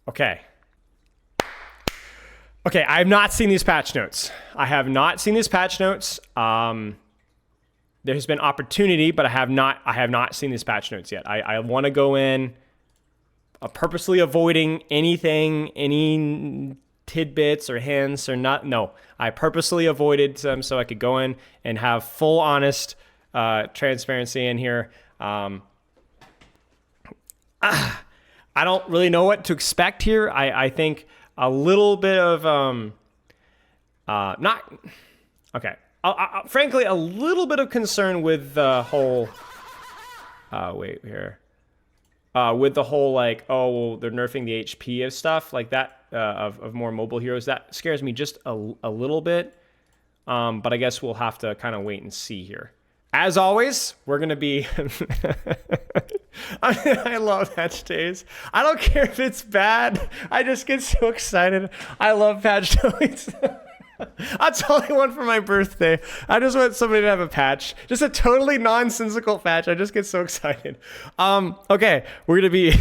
Okay. Okay, I have not seen these patch notes. I have not seen these patch notes. There's been opportunity, but I have not seen these patch notes yet. I want to go in purposely avoiding anything, any tidbits or hints or not. No, I purposely avoided them so I could go in and have full, honest transparency in here. I don't really know what to expect here. I think a little bit of frankly, a little bit of concern with the whole. With the whole like, oh, well, they're nerfing the HP of stuff like that of more mobile heroes. That scares me just a little bit. But I guess we'll have to kind of wait and see here. As always, we're gonna be. I love patch days. I don't care if it's bad. I just get so excited. I love patch days. That's all I want for my birthday. I just want somebody to have a patch. Just a totally nonsensical patch. I just get so excited. Okay, we're gonna be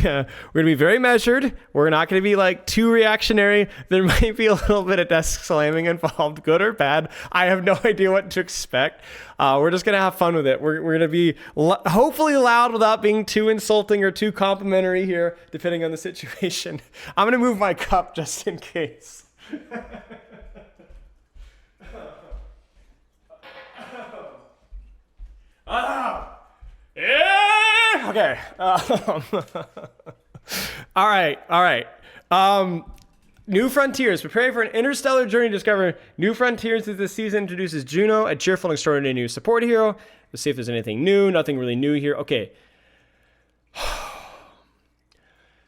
very measured. We're not gonna be like too reactionary. There might be a little bit of desk slamming involved, good or bad. I have no idea what to expect. We're just gonna have fun with it. We're gonna be hopefully loud without being too insulting or too complimentary here, depending on the situation. I'm gonna move my cup just in case. Yeah. Okay. All right. New Frontiers. Prepare for an interstellar journey to discover new frontiers as this season introduces Juno, a cheerful and extraordinary new support hero. Let's see if there's anything new. Nothing really new here. Okay.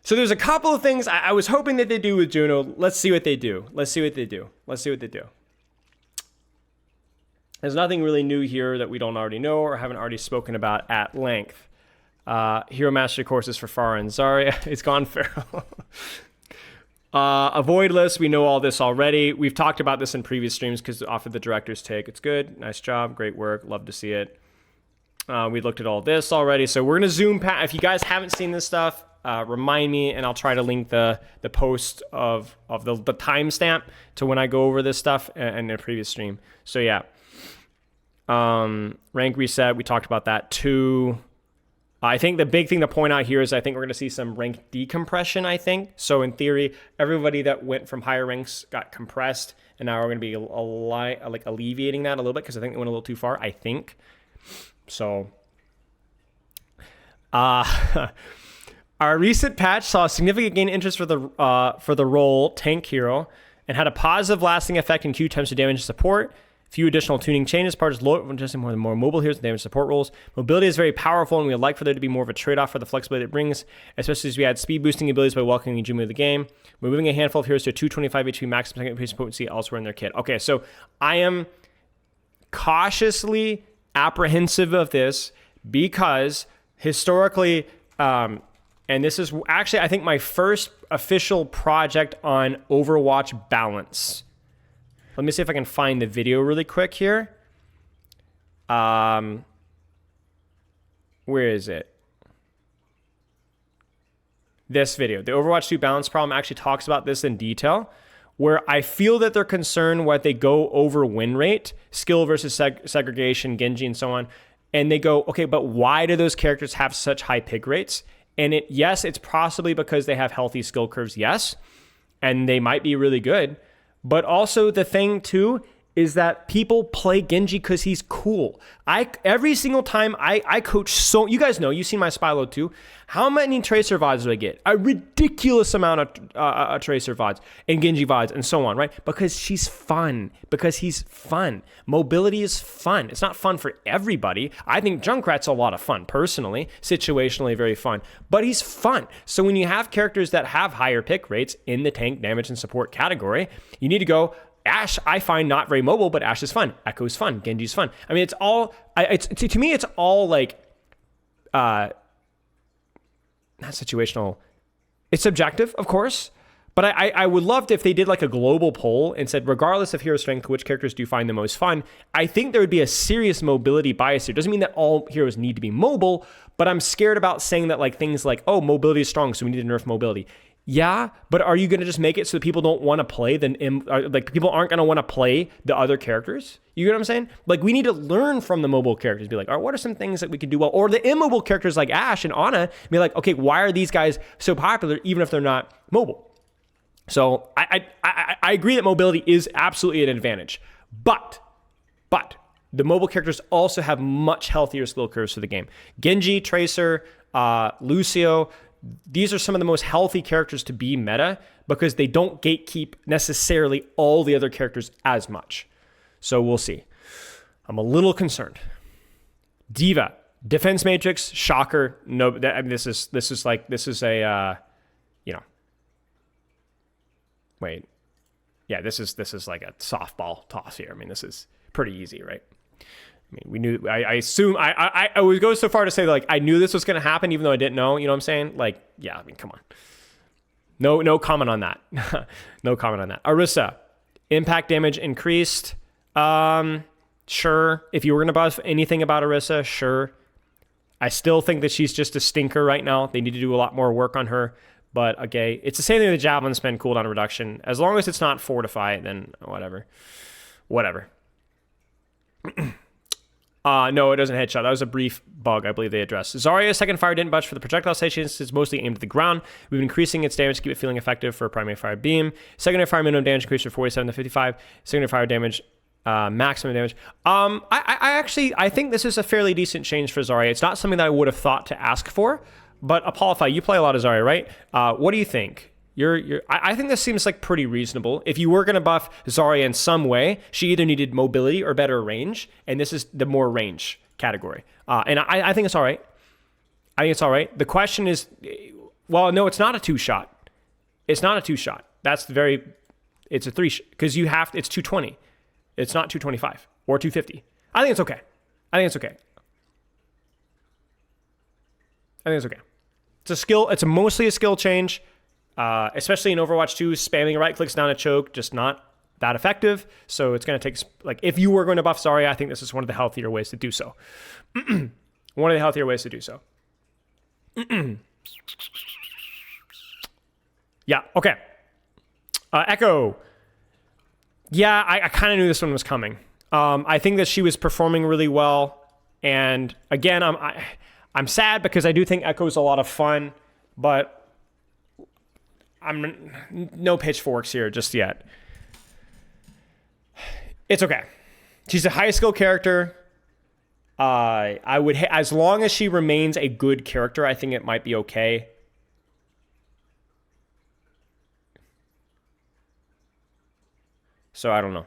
So there's a couple of things I was hoping that they do with Juno. Let's see what they do. There's nothing really new here that we don't already know or haven't already spoken about at length. Hero Mastery courses for Farah and Zarya. It's gone feral. Avoid list. We know all this already. We've talked about this in previous streams because off of the director's take. It's good. Nice job. Great work. Love to see it. We looked at all this already. So we're going to zoom past. If you guys haven't seen this stuff, remind me and I'll try to link the post of the timestamp to when I go over this stuff in the previous stream. So yeah. Rank reset, we talked about that too. I think the big thing to point out here is I think we're going to see some rank decompression, I think. So in theory, everybody that went from higher ranks got compressed, and now we're going to be alleviating that a little bit because I think they went a little too far, I think. So, our recent patch saw a significant gain in interest for the role tank hero and had a positive lasting effect in Q times to damage support. Few additional tuning changes, part is low, just more mobile heroes and damage support roles. Mobility is very powerful, and we would like for there to be more of a trade-off for the flexibility it brings, especially as we add speed boosting abilities by welcoming Jumi to the game. We're moving a handful of heroes to a 225 HP maximum increase potency elsewhere in their kit. Okay, so I am cautiously apprehensive of this because historically, and this is actually, I think, my first official project on Overwatch balance. Let me see if I can find the video really quick here. Where is it? This video. The Overwatch 2 balance problem actually talks about this in detail, where I feel that they're concerned what they go over win rate, skill versus segregation, Genji, and so on. And they go, okay, but why do those characters have such high pick rates? And yes, it's possibly because they have healthy skill curves, yes. And they might be really good. But also the thing too is that people play Genji because he's cool. Every single time I coach, so you guys know, you've seen my Spilo too. How many Tracer VODs do I get? A ridiculous amount of Tracer VODs and Genji VODs and so on, right? Because she's fun. Because he's fun. Mobility is fun. It's not fun for everybody. I think Junkrat's a lot of fun, personally. Situationally very fun. But he's fun. So when you have characters that have higher pick rates in the tank, damage, and support category, you need to go, Ashe, I find not very mobile, but Ashe is fun. Echo's fun. Genji's fun. I mean, it's all, to me, it's all like, not situational. It's subjective, of course, but I would love if they did like a global poll and said, regardless of hero strength, which characters do you find the most fun? I think there would be a serious mobility bias here. Doesn't mean that all heroes need to be mobile, but I'm scared about saying that like things like, oh, mobility is strong, so we need to nerf mobility. Yeah, but are you going to just make it so that people don't want to play like people aren't going to want to play the other characters? You know what I'm saying? Like we need to learn from the mobile characters. Be like, all right, what are some things that we can do well? Or the immobile characters like Ashe and Ana. Be like, okay, why are these guys so popular even if they're not mobile? So I agree that mobility is absolutely an advantage, but the mobile characters also have much healthier skill curves for the game. Genji, Tracer, Lucio. These are some of the most healthy characters to be meta because they don't gatekeep necessarily all the other characters as much. So we'll see. I'm a little concerned. Diva, defense matrix, shocker. No, this is a wait. Yeah, this is like a softball toss here. I mean, this is pretty easy, right? I mean, we knew. I assume. I would go so far to say like I knew this was going to happen, even though I didn't know. You know what I'm saying? Like, yeah. I mean, come on. No comment on that. No comment on that. Orisa, impact damage increased. Sure. If you were going to buff anything about Orisa, sure. I still think that she's just a stinker right now. They need to do a lot more work on her. But okay, it's the same thing with Javelin spend cooldown reduction. As long as it's not Fortify, then whatever. No, it doesn't headshot. That was a brief bug, I believe they addressed. Zarya's second fire didn't budge for the projectile stations. It's mostly aimed at the ground. We've been increasing its damage to keep it feeling effective for a primary fire beam. Secondary fire minimum damage increased from 47 to 55. Secondary fire damage, maximum damage. I think this is a fairly decent change for Zarya. It's not something that I would have thought to ask for, but Apollify, you play a lot of Zarya, right? What do you think? I think this seems like pretty reasonable. If you were going to buff Zarya in some way, she either needed mobility or better range, and this is the more range category. And I think it's all right. I think it's all right. The question is, well, no, it's not a 2-shot. It's not a 2-shot. It's a 3 because it's 220. It's not 225 or 250. I think it's okay. It's a skill. It's mostly a skill change. Especially in Overwatch 2, spamming right clicks down a choke, just not that effective. So it's going to take, like, if you were going to buff Zarya, I think this is one of the healthier ways to do so. Yeah, okay. Echo. Yeah, I kind of knew this one was coming. I think that she was performing really well. And again, I'm sad because I do think Echo's a lot of fun, but I'm no pitchforks here just yet. It's okay. She's a high skill character. I would, as long as she remains a good character, I think it might be okay. So I don't know.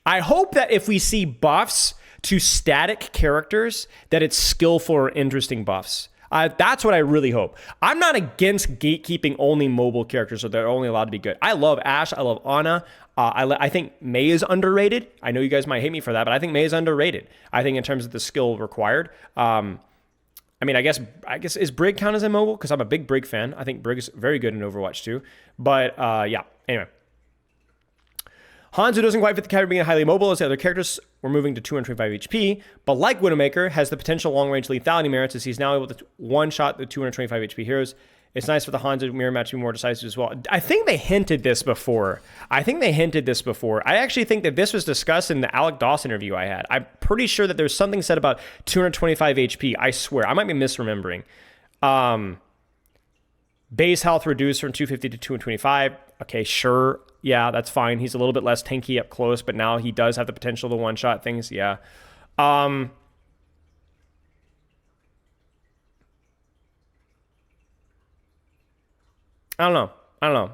I hope that if we see buffs to static characters, that it's skillful or interesting buffs. That's what I really hope. I'm not against gatekeeping only mobile characters so they're only allowed to be good. I love Ashe. I love Ana. I think Mei is underrated. I know you guys might hate me for that, but I think Mei is underrated. I think in terms of the skill required. I mean, I guess is Brig count as immobile? Because I'm a big Brig fan. I think Brig is very good in Overwatch 2. But yeah, anyway. Hanzo doesn't quite fit the category of being highly mobile as the other characters. We're moving to 225 HP, but like Widowmaker, has the potential long-range lethality merits as he's now able to one-shot the 225 HP heroes. It's nice for the Hanzo mirror match to be more decisive as well. I think they hinted this before. I actually think that this was discussed in the Alec Doss interview I had. I'm pretty sure that there's something said about 225 HP. I swear. I might be misremembering. Base health reduced from 250 to 225. Okay, sure. Yeah, that's fine. He's a little bit less tanky up close, but now he does have the potential to one-shot things. Yeah. I don't know. I'm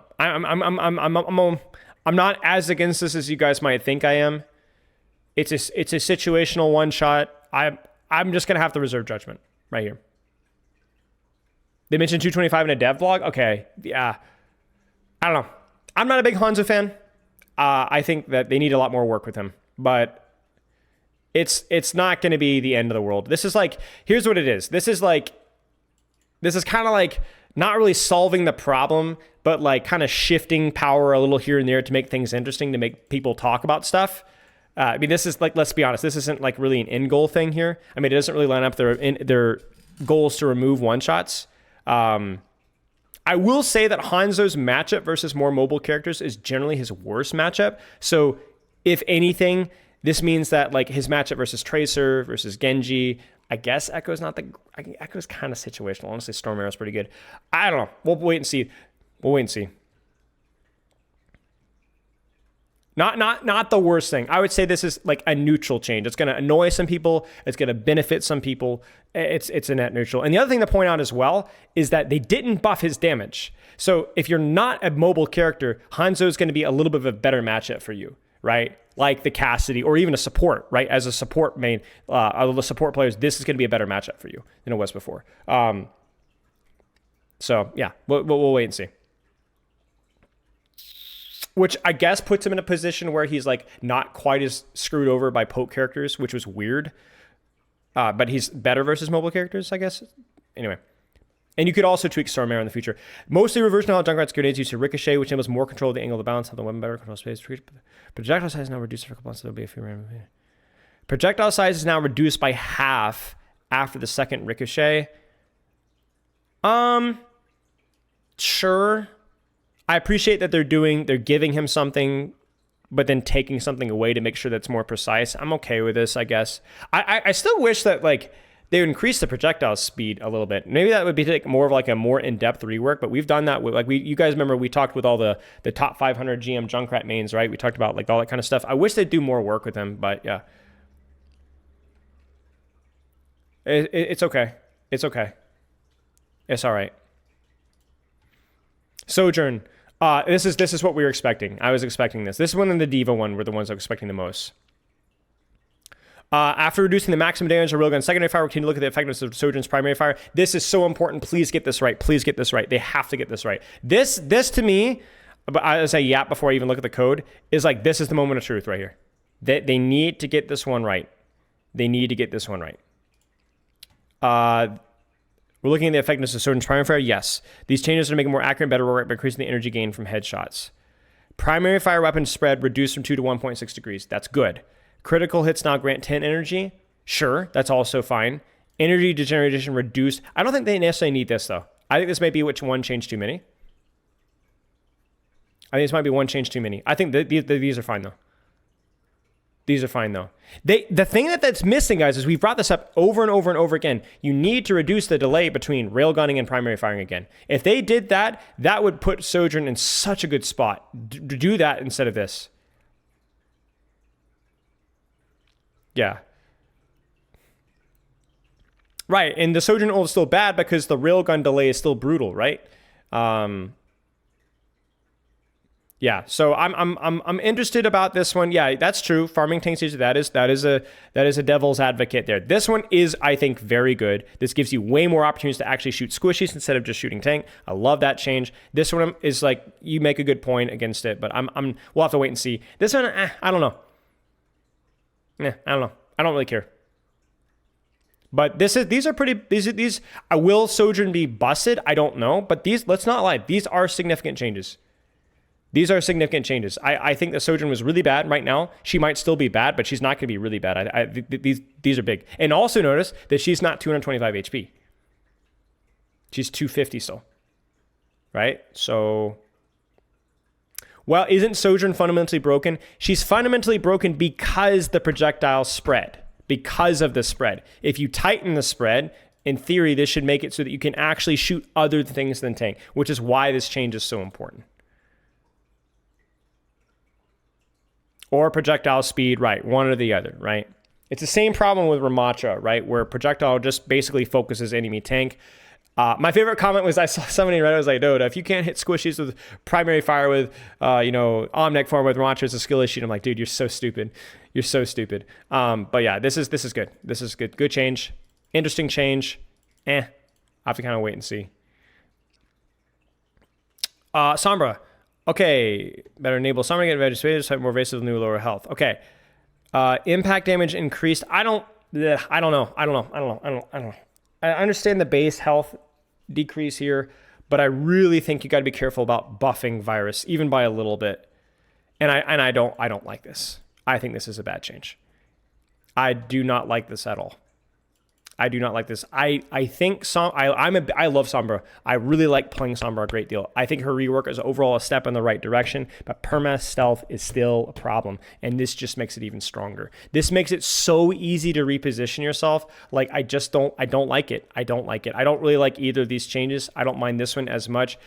not as against this as you guys might think I am. It's a situational one-shot. I'm just gonna have to reserve judgment right here. They mentioned 225 in a dev blog. Okay, yeah. I don't know. I'm not a big Hanzo fan. I think that they need a lot more work with him, but it's not going to be the end of the world. This is like, here's what it is. This is kind of like not really solving the problem, but like kind of shifting power a little here and there to make things interesting, to make people talk about stuff. I mean, this is like, let's be honest, this isn't like really an end goal thing here. I mean, it doesn't really line up their goals to remove one shots. I I will say that Hanzo's matchup versus more mobile characters is generally his worst matchup. So if anything, this means that like his matchup versus Tracer versus Genji, I guess Echo's not the, Echo's kind of situational. Honestly, Storm Arrow's pretty good. I don't know. We'll wait and see. We'll wait and see. Not the worst thing. I would say this is like a neutral change. It's going to annoy some people. It's going to benefit some people. It's a net neutral. And the other thing to point out as well is that they didn't buff his damage. So if you're not a mobile character, Hanzo is going to be a little bit of a better matchup for you, right? Like the Cassidy or even a support, right? As a support main, the support players, this is going to be a better matchup for you than it was before. So yeah, we'll wait and see. Which I guess puts him in a position where he's like not quite as screwed over by poke characters, which was weird. But he's better versus mobile characters, I guess. Anyway. And you could also tweak Storm Arrow in the future. Mostly reverse now Junkrat's grenades used to ricochet, which enables more control of the angle of the balance, how the weapon better control space. Projectile size is now reduced for a couple months, so there'll be a few random. Projectile size is now reduced by half after the second ricochet. Sure. I appreciate that they're giving him something, but then taking something away to make sure that's more precise. I'm okay with this, I guess. I still wish that like they would increase the projectile speed a little bit. Maybe that would be like more of like a more in-depth rework, but we've done that with like you guys remember we talked with all the top 500 GM Junkrat mains, right? We talked about like all that kind of stuff. I wish they'd do more work with them, but yeah. It's okay. It's okay. It's all right. Sojourn. This is what we were expecting. I was expecting this. This one and the Diva one were the ones I was expecting the most. After reducing the maximum damage of Railgun's secondary fire, we continue to look at the effectiveness of Sojourn's primary fire. This is so important. Please get this right. Please get this right. They have to get this right. This to me, but I say yap before I even look at the code, is like this is the moment of truth right here. They need to get this one right. They need to get this one right. We're looking at the effectiveness of Sojourn's primary fire. Yes. These changes are to make it more accurate and better by increasing the energy gain from headshots. Primary fire weapon spread reduced from 2 to 1.6 degrees. That's good. Critical hits now grant 10 energy. Sure, that's also fine. Energy degeneration reduced. I don't think they necessarily need this, though. I think this may be which one change too many. I think this might be one change too many. I think these are fine, though. These are fine, though. The thing that's missing, guys, is we've brought this up over and over and over again. You need to reduce the delay between railgunning and primary firing again. If they did that, that would put Sojourn in such a good spot. Do that instead of this. Yeah. Right, and the Sojourn ult is still bad because the railgun delay is still brutal, right? Yeah, so I'm interested about this one. Yeah, that's true. Farming tanks, that is a devil's advocate there. This one is, I think, very good. This gives you way more opportunities to actually shoot squishies instead of just shooting tank. I love that change. This one is like you make a good point against it, but we'll have to wait and see. This one, I don't know. I don't know. I don't really care. But these are pretty. Will Sojourn be busted? I don't know. But let's not lie. These are significant changes. These are significant changes. I think that Sojourn was really bad right now. She might still be bad, but she's not going to be really bad. These are big. And also notice that she's not 225 HP. She's 250 still. Right? So, well, isn't Sojourn fundamentally broken? She's fundamentally broken because the projectile spread. Because of the spread. If you tighten the spread, in theory, this should make it so that you can actually shoot other things than tank, which is why this change is so important. Or projectile speed, right? One or the other, right? It's the same problem with Ramattra, right? Where projectile just basically focuses enemy tank. My favorite comment was I saw somebody in Reddit was like, Doda, if you can't hit squishies with primary fire with, Omnic form with Ramattra as a skill issue, I'm like, dude, you're so stupid. You're so stupid. But yeah, this is good. This is good. Good change. Interesting change. I have to kind of wait and see. Sombra. Okay, better enable Sombra to get registered, type more evasive, new lower health. Okay, impact damage increased. I don't know. I understand the base health decrease here, but I really think you got to be careful about buffing virus, even by a little bit. And I don't like this. I think this is a bad change. I do not like this at all. I do not like this. I think I love Sombra. I really like playing Sombra a great deal. I think her rework is overall a step in the right direction, but perma stealth is still a problem, and this just makes it even stronger. This makes it so easy to reposition yourself. Like I don't like it. I don't like it. I don't really like either of these changes. I don't mind this one as much.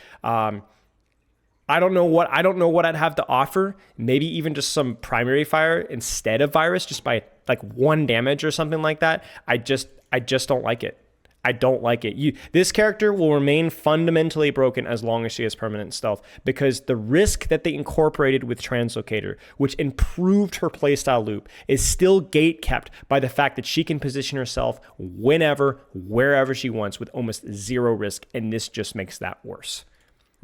I don't know what I'd have to offer. Maybe even just some primary fire instead of virus, just by like 1 damage or something like that. I just don't like it. I don't like it. This character will remain fundamentally broken as long as she has permanent stealth, because the risk that they incorporated with Translocator, which improved her playstyle loop, is still gate kept by the fact that she can position herself whenever, wherever she wants with almost 0 risk, and this just makes that worse.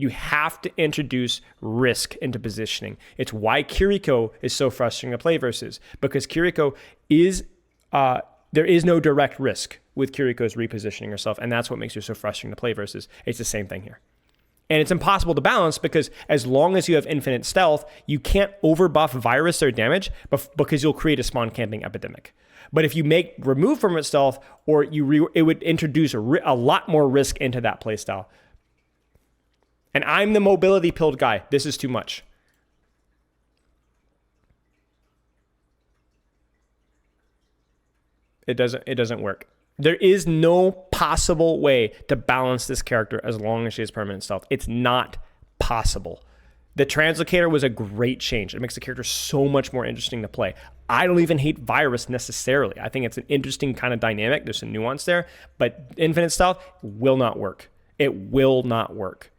You have to introduce risk into positioning. It's why Kiriko is so frustrating to play versus, because Kiriko is, there is no direct risk with Kiriko's repositioning herself, and that's what makes her so frustrating to play versus. It's the same thing here. And it's impossible to balance, because as long as you have infinite stealth, you can't overbuff virus or damage because you'll create a spawn camping epidemic. But if you remove from its stealth, or it would introduce a lot more risk into that playstyle. And I'm the mobility pilled guy. This is too much. It doesn't work. There is no possible way to balance this character as long as she has permanent stealth. It's not possible. The Translocator was a great change. It makes the character so much more interesting to play. I don't even hate virus necessarily. I think it's an interesting kind of dynamic. There's some nuance there, but infinite stealth will not work. It will not work.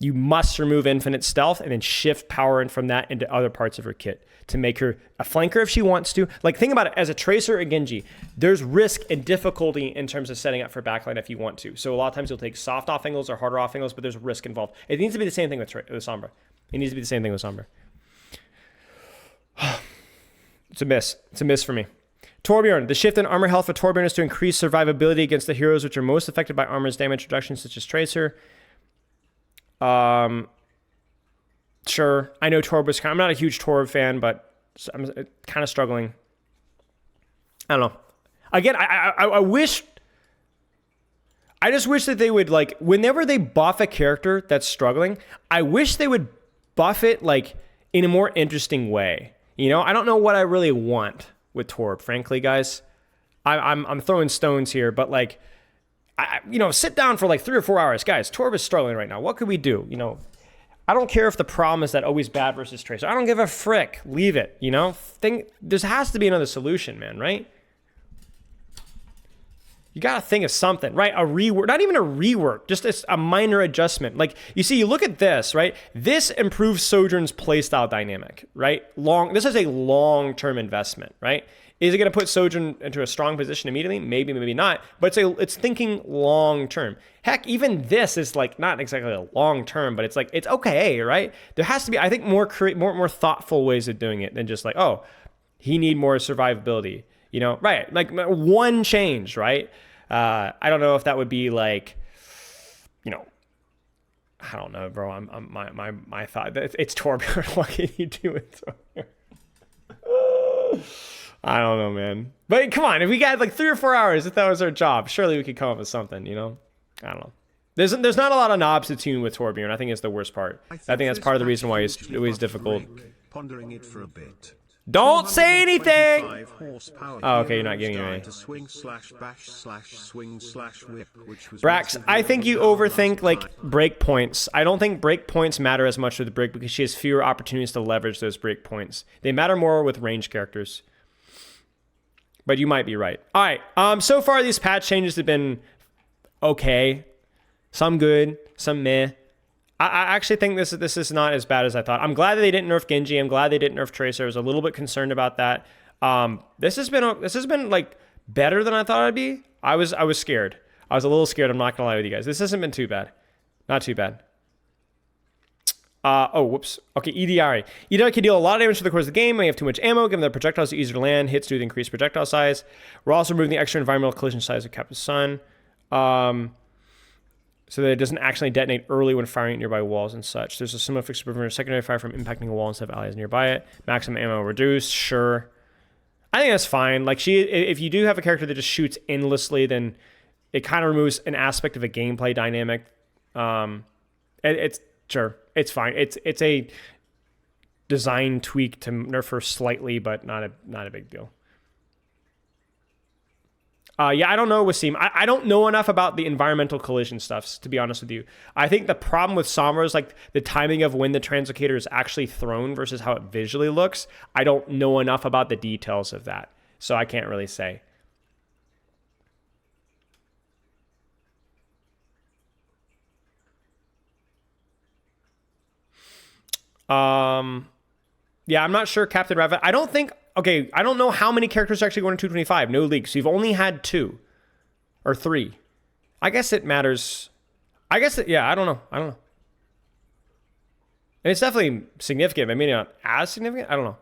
You must remove infinite stealth and then shift power in from that into other parts of her kit to make her a flanker if she wants to. Like, think about it, as a Tracer or Genji, there's risk and difficulty in terms of setting up for backline if you want to. So a lot of times you'll take soft off angles or harder off angles, but there's risk involved. It needs to be the same thing with Sombra. It needs to be the same thing with Sombra. It's a miss. It's a miss for me. Torbjorn. The shift in armor health for Torbjorn is to increase survivability against the heroes which are most affected by armor's damage reduction, such as Tracer. Sure. I know Torb was I'm not a huge Torb fan, but I'm kind of struggling. I don't know. Again, I just wish that they would, like, whenever they buff a character that's struggling, I wish they would buff it like in a more interesting way. You know, I don't know what I really want with Torb, frankly, guys. I'm throwing stones here, but like, sit down for like 3 or 4 hours. Guys, Torb is struggling right now. What could we do? You know, I don't care if the problem is that always bad versus Tracer. I don't give a frick. Leave it, you know? There has to be another solution, man, right? You got to think of something, right? A rework, not even a rework, just a minor adjustment. Like, you see, you look at this, right? This improves Sojourn's playstyle dynamic, right? This is a long-term investment, right? Is it going to put Sojourn into a strong position immediately? Maybe, maybe not. But it's thinking long-term. Heck, even this is like not exactly a long-term, but it's like, it's okay, right? There has to be, I think, more thoughtful ways of doing it than just like, oh, he need more survivability, you know? Right, like one change, right? I don't know if that would be like, you know, I don't know, bro. My thought, it's Torbjorn. What can you do with Torbjorn? I don't know, man. But come on, if we got like 3 or 4 hours, if that was our job, surely we could come up with something, you know? I don't know. There's not a lot of knobs to tune with Torbjorn. I think it's the worst part. I think that's part of the reason why it's always difficult. Pondering it for a bit. Don't say anything! Oh, okay, you're not giving it away. Brax, I think you overthink like breakpoints. I don't think breakpoints matter as much with the break because she has fewer opportunities to leverage those breakpoints. They matter more with ranged characters. But you might be right. All right. So far, these patch changes have been okay. Some good, some meh. I actually think this is not as bad as I thought. I'm glad that they didn't nerf Genji. I'm glad they didn't nerf Tracer. I was a little bit concerned about that. This has been like better than I thought it'd be. I was scared. I was a little scared. I'm not gonna lie with you guys. This hasn't been too bad. Not too bad. Oh, whoops. Okay, EDI. EDI can deal a lot of damage for the course of the game when you have too much ammo, given that projectiles are easier to land, hits due to increased projectile size. We're also removing the extra environmental collision size of Captain Sun, so that it doesn't actually detonate early when firing at nearby walls and such. There's a similar fix to prevent secondary fire from impacting a wall instead of allies nearby it. Maximum ammo reduced, sure. I think that's fine. Like if you do have a character that just shoots endlessly, then it kind of removes an aspect of a gameplay dynamic. It's sure, it's fine. It's a design tweak to nerf her slightly, but not a big deal. Yeah, I don't know, Wasim. I don't know enough about the environmental collision stuffs, to be honest with you. I think the problem with Sombra is like the timing of when the translocator is actually thrown versus how it visually looks. I don't know enough about the details of that, so I can't really say. Yeah, I'm not sure, Captain Rabbit. I don't think. Okay, I don't know how many characters are actually going to 225. No leaks. So you've only had 2 or 3. I guess it matters. I guess yeah. I don't know. And it's definitely significant. I mean, not as significant. I don't know.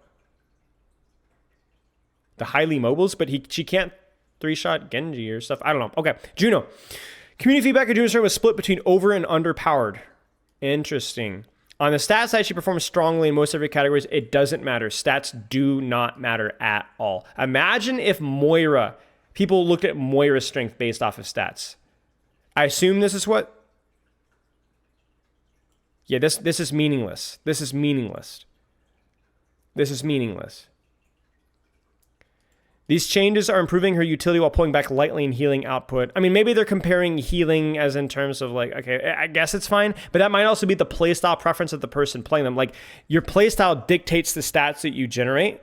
The highly mobiles, but she can't 3-shot Genji or stuff. I don't know. Okay, Juno. Community feedback of Juno's was split between over and underpowered. Interesting. On the stat side, she performs strongly in most every categories. It doesn't matter. Stats do not matter at all. Imagine if people looked at Moira's strength based off of stats. I assume this is what? Yeah, this is meaningless. This is meaningless. These changes are improving her utility while pulling back lightly and healing output. I mean, maybe they're comparing healing as in terms of like, okay, I guess it's fine, but that might also be the playstyle preference of the person playing them. Like, your playstyle dictates the stats that you generate.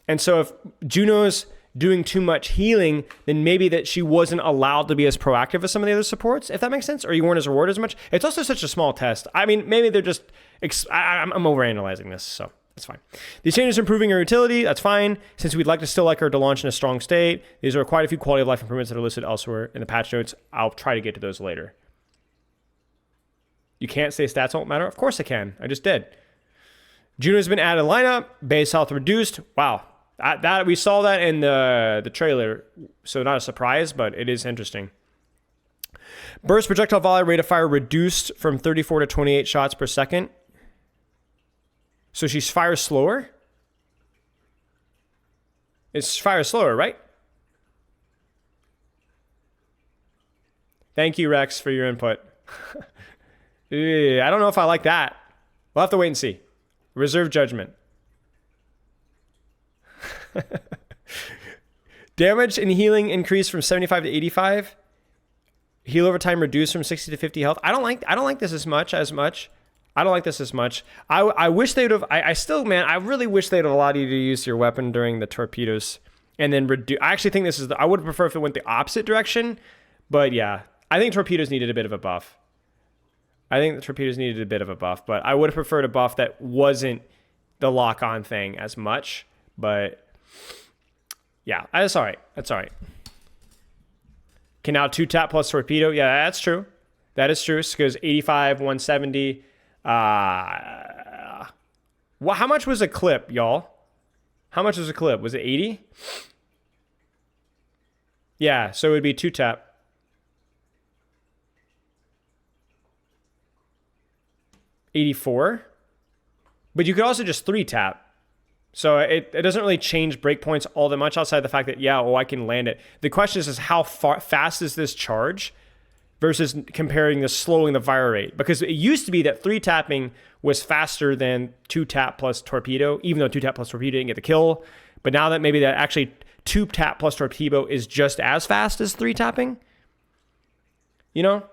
And so if Juno's doing too much healing, then maybe that she wasn't allowed to be as proactive as some of the other supports, if that makes sense, or you weren't as rewarded as much. It's also such a small test. I mean, maybe they're just, I'm overanalyzing this, so. That's fine. These changes are improving her utility. That's fine. Since we'd still like her to launch in a strong state, these are quite a few quality of life improvements that are listed elsewhere in the patch notes. I'll try to get to those later. You can't say stats won't matter? Of course I can. I just did. Juno's been added to the lineup. Base health reduced. Wow. That we saw that in the trailer, so not a surprise, but it is interesting. Burst projectile volley rate of fire reduced from 34 to 28 shots per second. So she fires slower? It's fires slower, right? Thank you, Rex, for your input. I don't know if I like that. We'll have to wait and see. Reserve judgment. Damage and healing increased from 75 to 85. Heal over time reduced from 60 to 50 health. I don't like this as much. I don't like this as much. I wish they would have. I really wish they'd have allowed you to use your weapon during the torpedoes and then reduce. I actually think this is. I would prefer if it went the opposite direction, but yeah, I think torpedoes needed a bit of a buff. But I would have preferred a buff that wasn't the lock-on thing as much. But yeah, that's all right. Can now 2-tap plus torpedo. Yeah, that's true. That is true. Because 85, 170. How much was a clip, y'all? How much was a clip? Was it 80? Yeah, so it would be 2-tap. 84. But you could also just 3-tap. So it doesn't really change breakpoints all that much outside the fact that, I can land it. The question is how fast is this charge? Versus comparing the slowing the fire rate. Because it used to be that 3-tapping was faster than 2-tap plus torpedo, even though 2-tap plus torpedo didn't get the kill. But now that maybe that actually 2-tap plus torpedo is just as fast as 3-tapping, you know?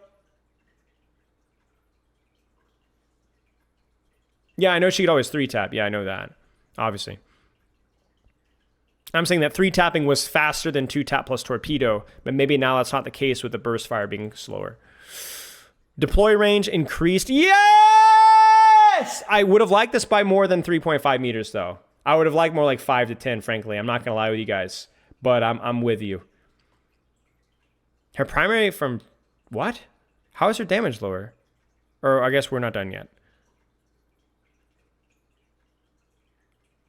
Yeah, I know she could always 3-tap. Yeah, I know that, obviously. I'm saying that 3-tapping was faster than 2-tap plus torpedo, but maybe now that's not the case with the burst fire being slower. Deploy range increased. Yes! I would have liked this by more than 3.5 meters, though. I would have liked more like 5 to 10, frankly. I'm not going to lie with you guys, but I'm with you. Her primary from what? How is her damage lower? Or I guess we're not done yet.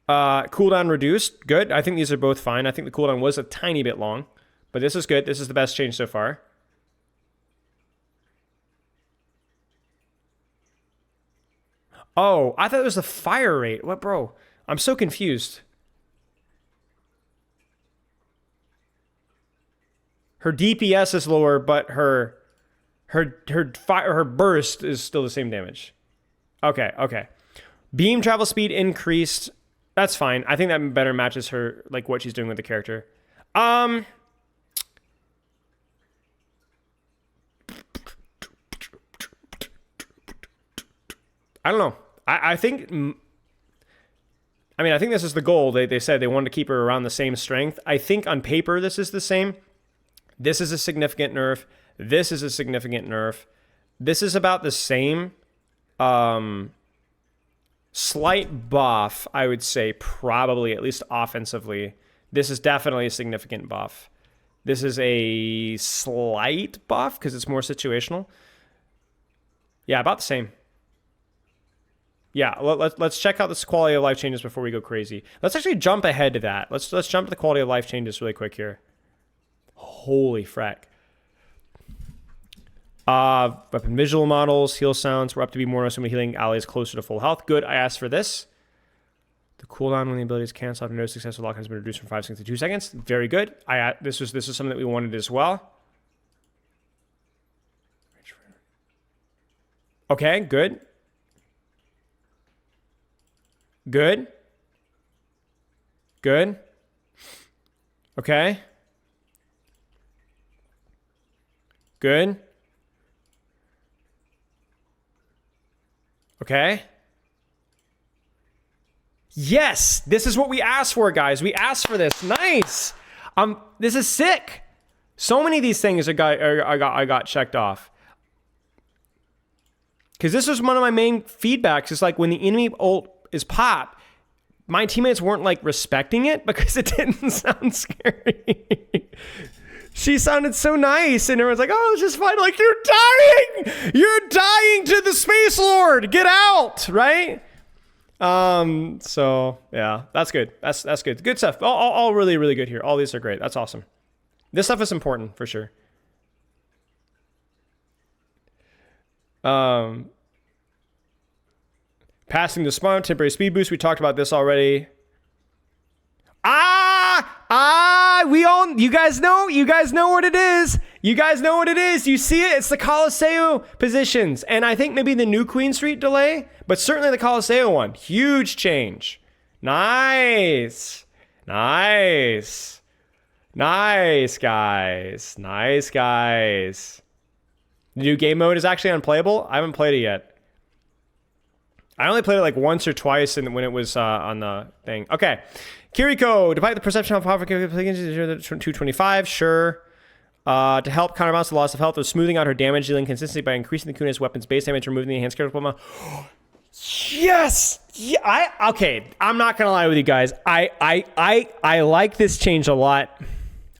Cooldown reduced. Good. I think these are both fine. I think the cooldown was a tiny bit long, but this is good. This is the best change so far. Oh, I thought it was the fire rate. What, bro? I'm so confused. her DPS is lower, but her burst is still the same damage. Okay. Beam travel speed increased. That's fine. I think that better matches her, like what she's doing with the character. I don't know. I think this is the goal. They said they wanted to keep her around the same strength. I think on paper this is the same. This is a significant nerf. This is a significant nerf. This is about the same. Slight buff, I would say, probably, at least offensively. This is definitely a significant buff. This is a slight buff because it's more situational. Yeah, about the same. Yeah, let's check out this quality of life changes before we go crazy. Let's actually jump ahead to that. Let's jump to the quality of life changes really quick here. Holy frack. Weapon visual models, heal sounds. We're up to be more noticeable when healing allies closer to full health. Good, I asked for this. The cooldown when the ability is canceled after no successful lock has been reduced from 5 seconds to 2 seconds. Very good. This is something that we wanted as well. Okay, good. Good. Good. Okay. Good. Okay. Yes, this is what we asked for, guys. We asked for this. Nice. This is sick. So many of these things I got checked off. Because this was one of my main feedbacks. It's like when the enemy ult is popped, my teammates weren't like respecting it because it didn't sound scary. She sounded so nice, and everyone's like, "Oh, it's just fine." Like, you're dying to the Space Lord. Get out, right? So yeah, that's good. That's good. Good stuff. All really, really good here. All these are great. That's awesome. This stuff is important for sure. Passing the spawn, temporary speed boost. We talked about this already. You guys know what it is. You guys know what it is. You see it? It's the Coliseo positions. And I think maybe the new Queen Street delay, but certainly the Coliseo one. Huge change. Nice. Nice. Nice, guys. Nice, guys. The new game mode is actually unplayable. I haven't played it yet. I only played it like once or twice when it was on the thing. Okay. Kiriko, despite the perception of powerful 225, sure. To help counterbalance the loss of health or smoothing out her damage dealing consistency by increasing the Kuna's weapon's base damage, removing the enhanced character Pokemon. Yes! Yeah, okay, I'm not gonna lie with you guys. I like this change a lot.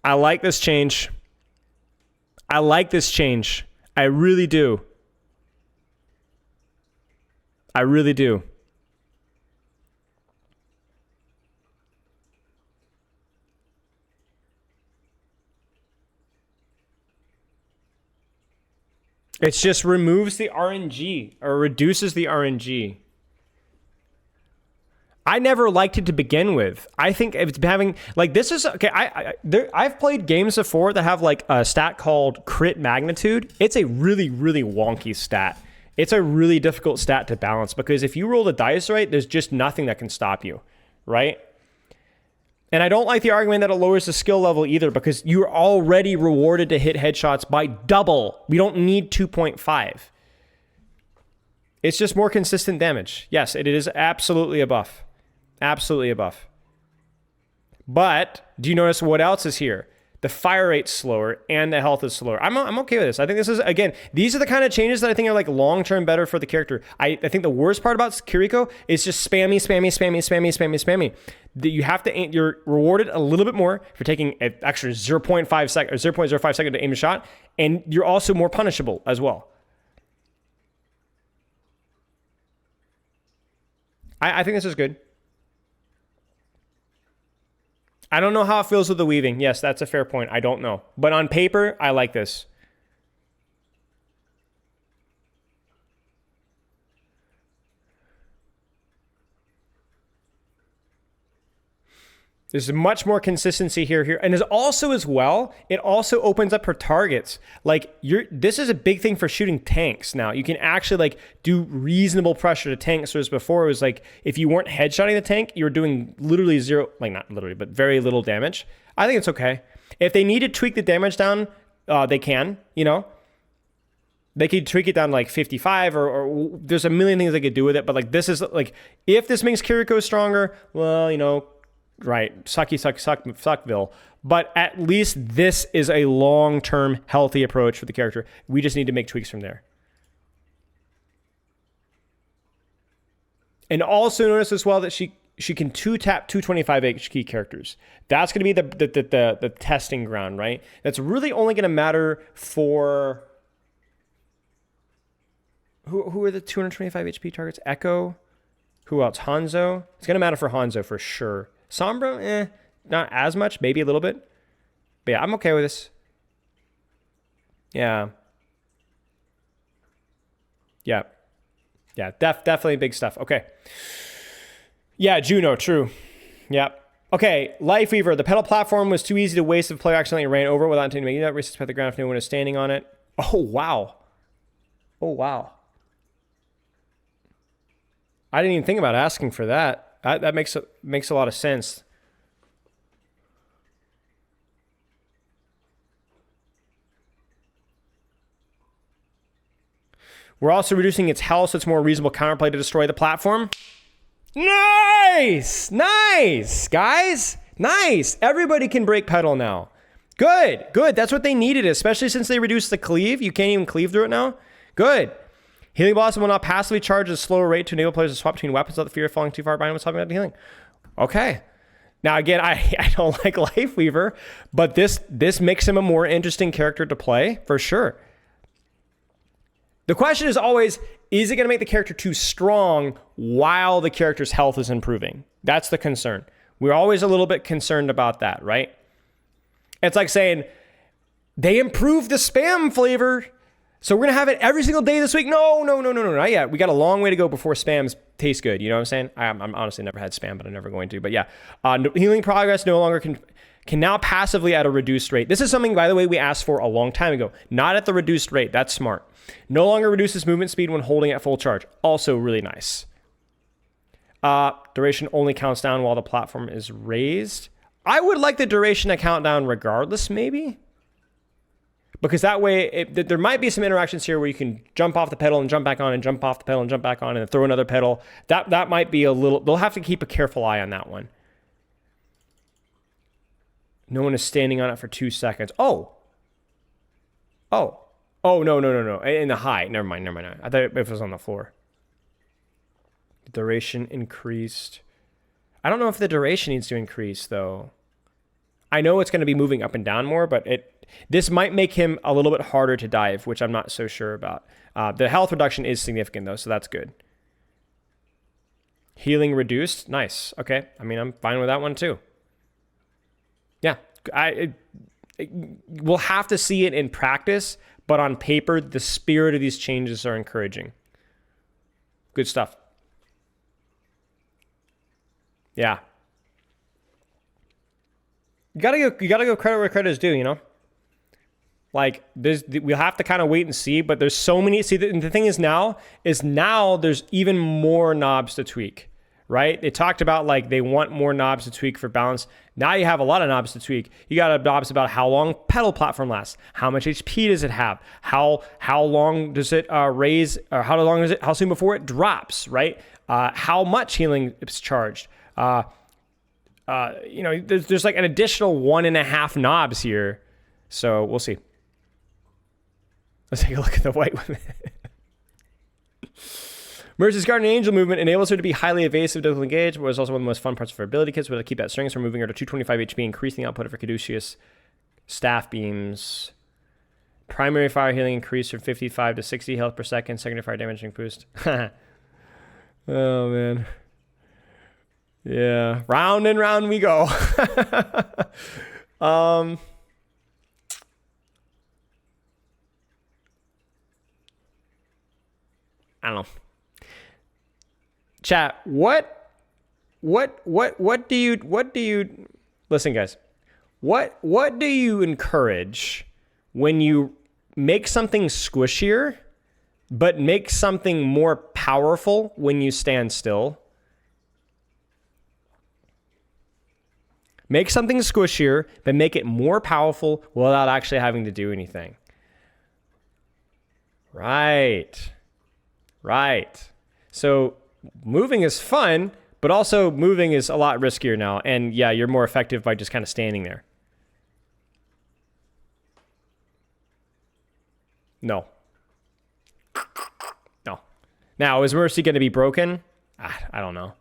I like this change. I like this change. I really do. I really do. It just removes the RNG or reduces the RNG. I never liked it to begin with. I think it's having like this is okay. I've played games before that have like a stat called crit magnitude. It's a really, really wonky stat. It's a really difficult stat to balance because if you roll the dice right, there's just nothing that can stop you, right? And I don't like the argument that it lowers the skill level either because you're already rewarded to hit headshots by double. We don't need 2.5. It's just more consistent damage. Yes, it is absolutely a buff. Absolutely a buff. But do you notice what else is here? The fire rate's slower and the health is slower. I'm okay with this. I think this is, again, these are the kind of changes that I think are like long-term better for the character. I think the worst part about Kiriko is just spammy. That you have to, you're rewarded a little bit more for taking an extra 0.5 second or 0.05 second to aim a shot, and you're also more punishable as well. I think this is good. I don't know how it feels with the weaving. Yes, that's a fair point. I don't know. But on paper, I like this. There's much more consistency here. And there's also as well, it also opens up her targets. Like this is a big thing for shooting tanks now. You can actually like do reasonable pressure to tanks. Whereas before it was like, if you weren't headshotting the tank, you were doing literally zero, like not literally, but very little damage. I think it's okay. If they need to tweak the damage down, they can, They could tweak it down to like 55 or there's a million things they could do with it. But like, this is like, if this makes Kiriko stronger, well, right, suckville. But at least this is a long-term healthy approach for the character. We just need to make tweaks from there. And also notice as well that she can 2-tap 225 HP characters. That's going to be the testing ground, right? That's really only going to matter for... Who are the 225 HP targets? Echo? Who else? Hanzo? It's going to matter for Hanzo for sure. Sombra? Not as much. Maybe a little bit. But yeah, I'm okay with this. Yeah. Yeah. Yeah, definitely big stuff. Okay. Yeah, Juno, true. Yeah. Okay, Life Weaver. The pedal platform was too easy to waste if the player accidentally ran over without intending to make that risk to the ground if no one is standing on it. Oh, wow. Oh, wow. I didn't even think about asking for that. That makes a lot of sense. We're also reducing its health, so it's more reasonable counterplay to destroy the platform. Nice! Nice, guys! Nice! Everybody can break pedal now. Good, good. That's what they needed, especially since they reduced the cleave. You can't even cleave through it now. Good. Healing Blossom will not passively charge at a slower rate to enable players to swap between weapons without the fear of falling too far behind when talking about healing. Okay. Now, again, I don't like Life Weaver, but this makes him a more interesting character to play, for sure. The question is always, is it going to make the character too strong while the character's health is improving? That's the concern. We're always a little bit concerned about that, right? It's like saying, they improved the spam flavor, so we're going to have it every single day this week. No, not yet. We got a long way to go before spams taste good. You know what I'm saying? I'm honestly never had spam, but I'm never going to. But yeah, healing progress no longer can now passively at a reduced rate. This is something, by the way, we asked for a long time ago. Not at the reduced rate. That's smart. No longer reduces movement speed when holding at full charge. Also really nice. Duration only counts down while the platform is raised. I would like the duration to count down regardless, maybe. Because that way, there might be some interactions here where you can jump off the pedal and jump back on and jump off the pedal and jump back on and then throw another pedal. That might be a little... They'll have to keep a careful eye on that one. No one is standing on it for 2 seconds. Oh, no. In the high. Never mind. I thought it was on the floor. The duration increased. I don't know if the duration needs to increase, though. I know it's going to be moving up and down more, but this might make him a little bit harder to dive, which I'm not so sure about. The health reduction is significant, though, so that's good. Healing reduced. Nice. Okay. I mean, I'm fine with that one, too. Yeah. We'll have to see it in practice, but on paper, the spirit of these changes are encouraging. Good stuff. Yeah. You gotta go credit where credit is due, you know? Like, we'll have to kind of wait and see, but there's so many. See, the thing is now there's even more knobs to tweak, right? They talked about like they want more knobs to tweak for balance. Now you have a lot of knobs to tweak. You got knobs about how long pedal platform lasts, how much HP does it have, how long does it raise, or how soon before it drops, right? How much healing is charged. There's like an additional 1.5 knobs here, so we'll see. Let's take a look at the white women. Mercy's Guardian Angel movement enables her to be highly evasive, difficult to engage, but is also one of the most fun parts of her ability kits. But to keep that strings from moving her to 225 HP, increasing the output of her Caduceus staff beams. Primary fire healing increased from 55 to 60 health per second. Secondary fire damage boost. Oh man. Yeah, round and round we go. I don't know. Chat, what do you Listen, guys, what do you encourage when you make something squishier, but make something more powerful when you stand still? Make something squishier, but make it more powerful without actually having to do anything. Right. So moving is fun, but also moving is a lot riskier now. And yeah, you're more effective by just kind of standing there. No. Now, is Mercy going to be broken? I don't know.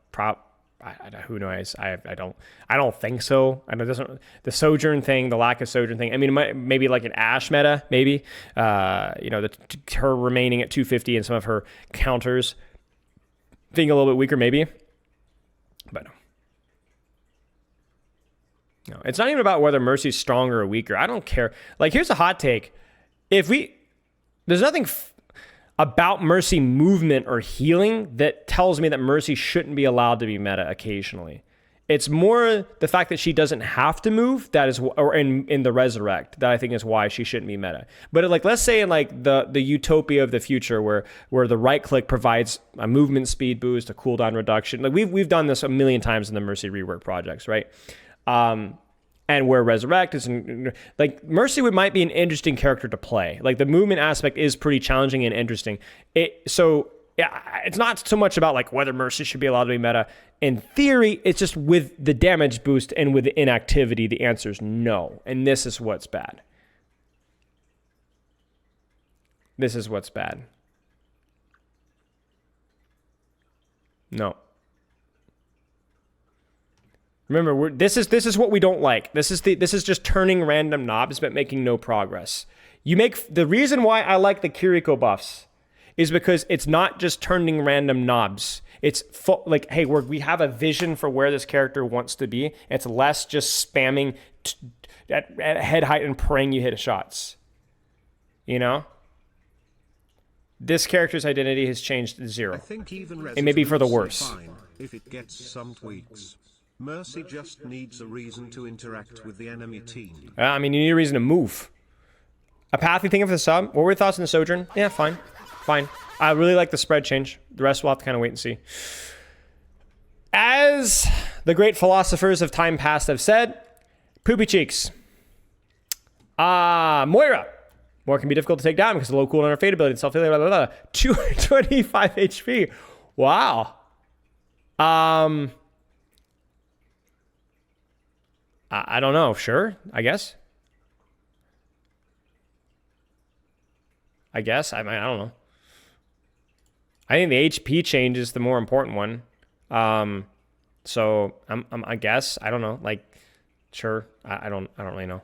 Who knows? I don't think so. I know it doesn't, the Sojourn thing, the lack of Sojourn thing. I mean, maybe like an Ashe meta, maybe. Her remaining at 250 and some of her counters being a little bit weaker, maybe. But no, it's not even about whether Mercy's stronger or weaker. I don't care. Like, here's a hot take: there's nothing about Mercy movement or healing that tells me that Mercy shouldn't be allowed to be meta occasionally. It's more the fact that she doesn't have to move, that is, or in the Resurrect, that I think is why she shouldn't be meta. But like, let's say in like the utopia of the future where the right click provides a movement speed boost, a cooldown reduction. Like we've done this a million times in the Mercy rework projects, right? And where Resurrect is, like Mercy might be an interesting character to play. Like the movement aspect is pretty challenging and interesting. So it's not so much about like whether Mercy should be allowed to be meta. In theory, it's just with the damage boost and with the inactivity, the answer is no. And this is what's bad. No. Remember, this is what we don't like. This is just turning random knobs but making no progress. The reason why I like the Kiriko buffs is because it's not just turning random knobs. It's like, hey, we have a vision for where this character wants to be. It's less just spamming at head height and praying you hit shots. You know? This character's identity has changed to 0. I think even it may be for the worse. Fine if it gets some tweaks. Mercy just needs a reason to interact with the enemy team. I mean, you need a reason to move. Apathy, think of the sub. What were your thoughts on the Sojourn? Yeah, fine. I really like the spread change. The rest we'll have to kind of wait and see. As the great philosophers of time past have said, poopy cheeks. Moira. Moira can be difficult to take down because of low cooldown or fade ability and self-healing, 225 HP. Wow. I don't know. Sure, I guess. I don't know. I think the HP change is the more important one. So I guess I don't know. Like, sure. I don't really know.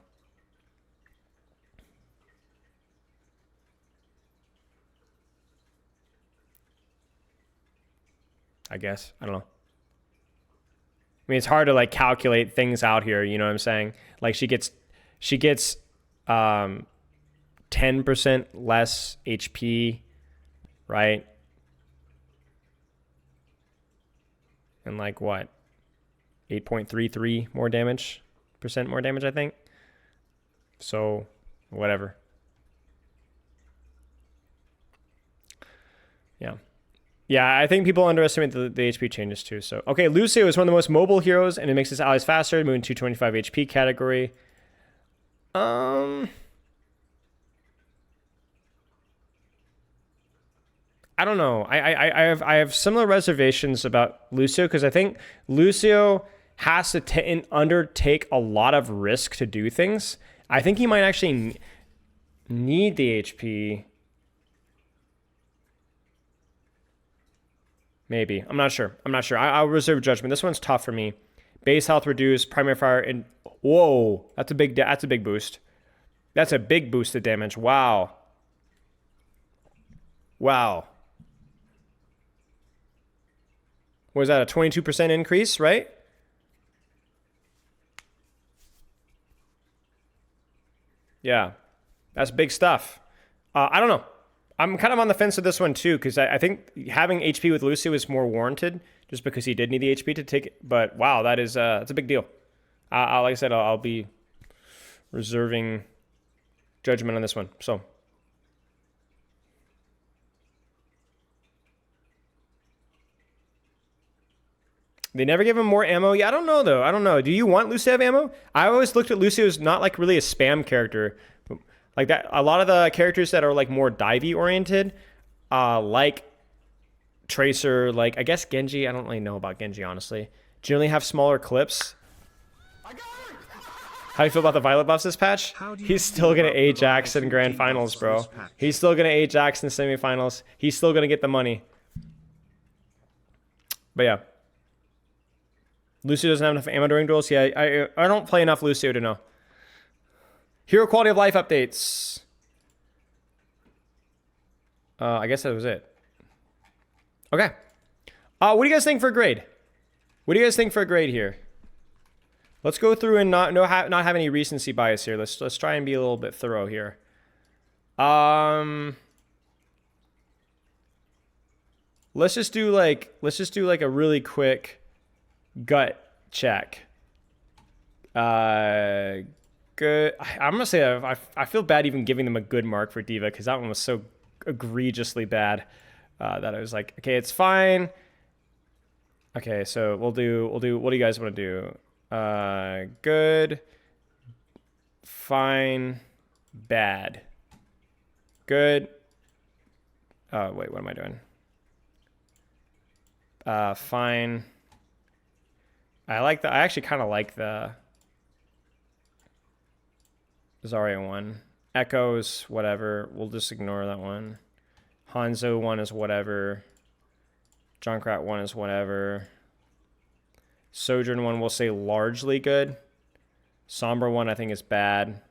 I guess I don't know. I mean, it's hard to like calculate things out here. You know what I'm saying? Like she gets 10% less HP, right? And like what? 8.33 more damage, I think. So whatever. Yeah, I think people underestimate the HP changes too. So, okay, Lucio is one of the most mobile heroes, and it makes his allies faster, moving 225 HP category. I don't know. I have similar reservations about Lucio because I think Lucio has to undertake a lot of risk to do things. I think he might actually need the HP. Maybe. I'm not sure. I'll reserve judgment. This one's tough for me. Base health reduced, primary fire, and whoa, that's a big boost. That's a big boost to damage. Wow. Was that a 22% increase, right? Yeah, that's big stuff. I don't know. I'm kind of on the fence with this one too, because I think having HP with Lucio is more warranted, just because he did need the HP to take it. But wow, that's a big deal. Like I said, I'll be reserving judgment on this one. So. They never give him more ammo. Yeah, I don't know, though. I don't know. Do you want Lucio to have ammo? I always looked at Lucio as not, like, really a spam character. Like, that. A lot of the characters that are, like, more divey oriented, like Tracer, like, I guess Genji. I don't really know about Genji, honestly. Generally have smaller clips. How do you feel about the Violet buffs this patch? He's still going to Ajax in Grand Finals, bro. He's still going to Ajax in semifinals. He's still going to get the money. But, yeah. Lucio doesn't have enough ammo during duels. Yeah, I don't play enough Lucio to know. Hero quality of life updates. I guess that was it. Okay. What do you guys think for a grade? What do you guys think for a grade here? Let's go through and not have any recency bias here. Let's try and be a little bit thorough here. Let's just do like a really quick gut check. Good. I'm gonna say I feel bad even giving them a good mark for D.Va because that one was so egregiously bad that I was like, okay, it's fine. Okay, so we'll do. What do you guys want to do? Good, fine, bad, good. Oh wait, what am I doing? Fine. I actually kind of like the Zarya one. Echoes, whatever. We'll just ignore that one. Hanzo one is whatever. Junkrat one is whatever. Sojourn one we'll say largely good. Sombra one I think is bad.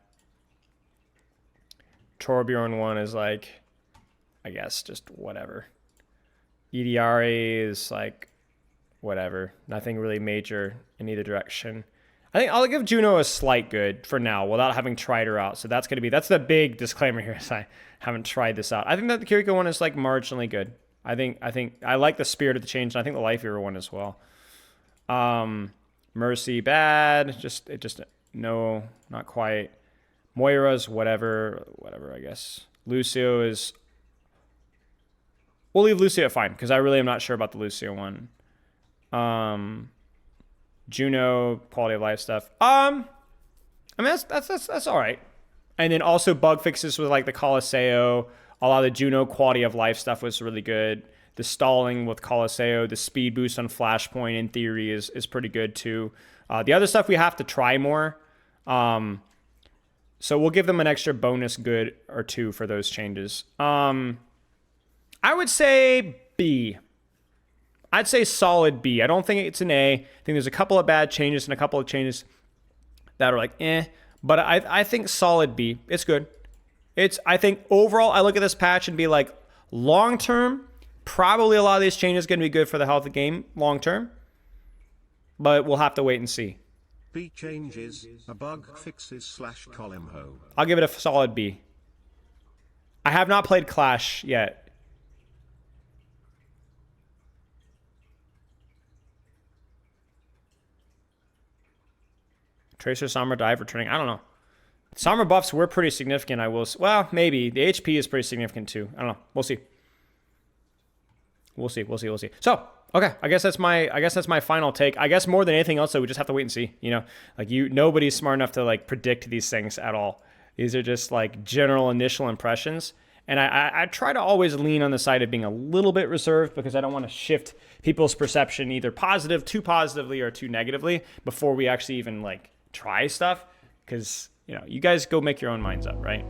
Torbjorn one is like, I guess just whatever. EDRA is like whatever. Nothing really major in either direction. I think I'll give Juno a slight good for now without having tried her out. So that's the big disclaimer here is I haven't tried this out. I think that the Kiriko one is like marginally good. I think I like the spirit of the change, and I think the Life Hero one as well. Mercy bad, no, not quite. Moira's whatever, I guess. Lucio is, we'll leave Lucio fine because I really am not sure about the Lucio one. Juno quality of life stuff. I mean that's all right. And then also bug fixes with like the Coliseo. A lot of the Juno quality of life stuff was really good. The stalling with Coliseo, the speed boost on Flashpoint in theory is pretty good too. The other stuff we have to try more. So we'll give them an extra bonus good or two for those changes. I would say B. I'd say solid B. I don't think it's an A. I think there's a couple of bad changes and a couple of changes that are like eh. But I think solid B. It's good. I think overall I look at this patch and be like, long term, probably a lot of these changes are going to be good for the health of the game long term. But we'll have to wait and see. B changes, a bug fixes / column ho. I'll give it a solid B. I have not played Clash yet. Tracer, Sombra, Dive, returning. I don't know. Sombra buffs were pretty significant, I will say. Well, maybe. The HP is pretty significant too. I don't know. We'll see. We'll see. So, okay. I guess that's my final take. I guess more than anything else, though, we just have to wait and see. You know, like nobody's smart enough to like predict these things at all. These are just like general initial impressions. And I try to always lean on the side of being a little bit reserved because I don't want to shift people's perception either too positively or too negatively before we actually even like try stuff. Because, you know, you guys go make your own minds up, right?